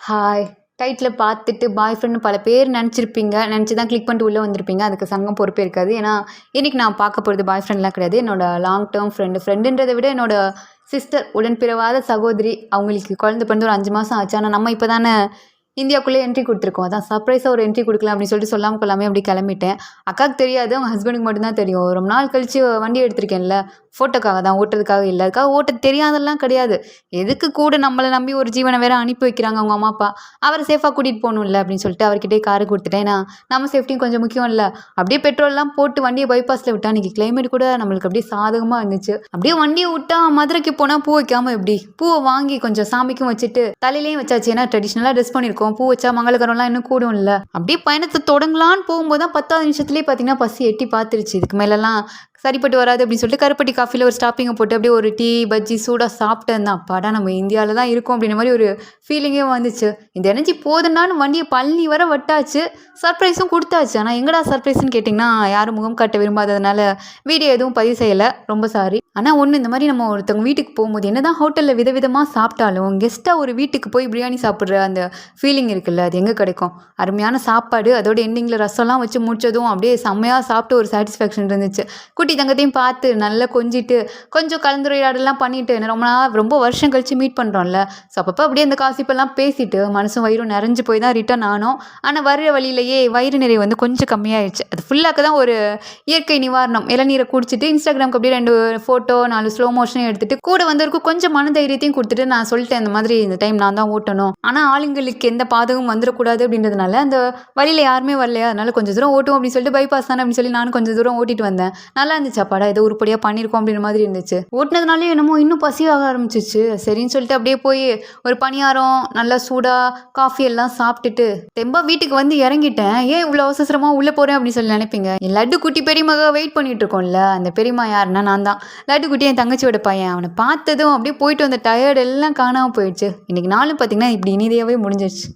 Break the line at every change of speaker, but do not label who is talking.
Hi! டைட்டில பார்த்துட்டு பாய் ஃப்ரெண்ட்னு பல பேர் நெனச்சிருப்பீங்க. நெனச்சு தான் கிளிக் பண்ணிட்டு உள்ள வந்திருப்பீங்க. அதுக்கு சங்கம் பொறுப்பே இருக்காது. ஏன்னா, இன்னைக்கு நான் பார்க்க போறது பாய் ஃப்ரெண்ட்லாம் கிடையாது. என்னோட லாங் டெர்ம் ஃப்ரெண்டு. ஃப்ரெண்டுன்றத விட என்னோட சிஸ்டர், உடன்பிறவாத சகோதரி. அவங்களுக்கு குழந்தை பிறந்து ஒரு 5 மாசம் ஆச்சு. ஆனா, நம்ம இப்ப தானே இந்தியாக்குள்ளே என்ட்ரி குடுத்துருக்கோம். அதான் சர்ப்ரைஸா ஒரு என்ட்ரி குடுக்கலாம் அப்படின்னு சொல்லிட்டு சொல்லாம கொள்ளாமயே அப்படி கிளம்பிட்டேன். அக்காவுக்கு தெரியாது. அவங்க ஹஸ்பண்டுக்கு மட்டும் தான் தெரியும். ரொம்ப நாள் கழிச்சு வண்டி எடுத்திருக்கேன்ல, ஃபோட்டோக்காக தான், ஓட்டுறதுக்காக இல்ல. அதுக்காக ஓட்ட தெரியாதெல்லாம் கிடையாது. எதுக்கு கூட நம்மள நம்பி ஒரு ஜீவன வேற அனுப்பி வைக்கிறாங்க அவங்க அம்மா, அப்பா. அவர சேஃபா கூட்டிட்டு போணும்ல அப்படின்னு சொல்லிட்டு அவர்கிட்டயே கார குடுத்துட்டேன். ஏன்னா, நம்ம சேஃப்டியும் கொஞ்சம் முக்கியம் இல்ல. அப்படியே பெட்ரோல்லாம் போட்டு வண்டிய பைபாஸ்ல விட்டா, அன்னைக்கு கிளைமேட் கூட நம்மளுக்கு அப்படியே சாதகமா இருந்துச்சு. அப்படியே வண்டிய விட்டா மதுரைக்கு போனா பூ வைக்காம எப்படி? பூவ வாங்கி கொஞ்சம் சாமிக்கும் வச்சுட்டு, தலையிலயும் வச்சாச்சு. ஏன்னா ட்ரெடிஷனலா ட்ரெஸ் பண்ணியிருக்கோம். பூ வச்சா மங்களகரம்லாம் இன்னும் கூடும்ல. அப்படியே பயணத்த தொடங்கலான்னு போகும்போது தான் 10வது நிமிஷத்துலயே பார்த்தீங்கன்னா, பசி எட்டி பார்த்துருச்சு. இதுக்கு மேலலாம் சரிப்பட்டு வராது அப்படின்னு சொல்லிட்டு கருப்பட்டி காஃபில ஒரு ஸ்டாப்பிங்க போட்டு அப்படியே ஒரு டீ, பஜ்ஜி சூடா சாப்பிட்டேன் தான். அப்பாடா நம்ம இந்தியால தான் இருக்கோம் அப்படின்ற மாரி ஒரு ஃபீலிங்கே வந்துச்சு. இந்த எனர்ஜி போதுன்னாலும் வண்டிய பழனி வர வட்டாச்சு. சர்ப்ரைஸும் குடுத்தாச்சு. ஆனா எங்கடா சர்ப்ரைஸ்ன்னு கேட்டிங்கன்னா, யாரும் முகம் காட்ட விரும்பாததுனால வீடியோ எதுவும் பதிவு செய்யல. ரொம்ப சாரி. ஆனா ஒண்ணு இந்த மாரி நம்ம ஒருத்தவங்க வீட்டுக்கு போம்போது என்னதான் ஹோட்டல்ல விதவிதமா சாப்பிட்டாலும், கெஸ்ட்டா ஒரு வீட்டுக்கு போய் பிரியாணி சாப்பிடுற அந்த ஃபீலிங் இருக்குல்ல, அது எங்க கிடைக்கும்? அருமையான சாப்பாடு, அதோட எண்டிங்கில ரசம்லாம் வச்சு முடிச்சதும் அப்படியே செம்மையா சாப்பிட்டு ஒரு சாட்டிஸ்ஃபேக்ஷன் இருந்துச்சு. குட்டி தங்கத்தையும் பார்த்து நல்லா கொஞ்சிட்டு, கொஞ்சம் கலந்துரையாடல்லாம் பண்ணிட்டு, ரொம்ப வருஷம் கழிச்சு மீட் பண்றோம்ல. ஸோ அப்பப்போ அப்படியே அந்த காசிப்பெல்லாம் பேசிட்டு, மனசும் வயிறும் நெறஞ்சு போய் தான் ரிட்டர்ன் ஆனோம். ஆனா வர்ற வழியிலேயே வயிறு நிறைவு வந்து கொஞ்சம் கம்மியாயிடுச்சு. அது ஃபுல்லாக்க தான் ஒரு இயற்கை நிவாரணம். இளநீரை குடிச்சிட்டு இன்ஸ்டாகிராம்க்கு அப்படியே 2 ஃபோட்டோ, 4 ஸ்லோ மோஷனையும் எடுத்துட்டு, கூட வந்தவருக்கு கொஞ்சம் மன தைரியத்தையும் குடுத்துட்டு, நான் சொல்லிட்டேன் இந்த மாதிரி இந்த டைம் நான் தான் ஓட்டணும். ஆனா ஆளுங்களுக்கு எந்த பாதகமும் வந்துரக்கூடாது அப்படின்றதுனால, அந்த வழியில யாருமே வரலையா, அதனால கொஞ்சம் தூரம் ஓட்டுவோம் அப்படின்னு சொல்லிட்டு பைபாஸ் தானே அப்படின்னு சொல்லி நானும் கொஞ்சம் தூரம் ஓட்டிட்டு வந்தேன். நல்லா இருந்துச்சு. அப்பாடா ஏதோ உருப்படியா பண்ணியிருக்கோம் அப்படின்ற மாதிரி இருந்துச்சு. ஓட்டுனதுனாலே என்னமோ இன்னும் பசியாக ஆரம்பிச்சிச்சு. சரின்னு சொல்லிட்டு அப்படியே போய் ஒரு பணியாரம், நல்லா சூடா காஃபி எல்லாம் சாப்பிட்டுட்டு, தெம்பா வீட்டுக்கு வந்து இறங்கிட்டேன். ஏன் இவ்வளோ அவசரமா உள்ள போறேன் அப்படின்னு சொல்லி நினைப்பீங்க. என் லட்டு குட்டி பெரியமக வெயிட் பண்ணிட்டு இருக்கோம்ல, அந்த பெரியம்மா யாருன்னா நான் தான். லட்டு குட்டி என் தங்கச்சியோட பையன். அவனை பார்த்ததும் அப்படியே போயிட்டு வந்த டயர்டு எல்லாம் காணாம போயிடுச்சு. இன்னைக்கு நாளும் பார்த்தீங்கன்னா இப்படி இனிதையாவே முடிஞ்சிருச்சு.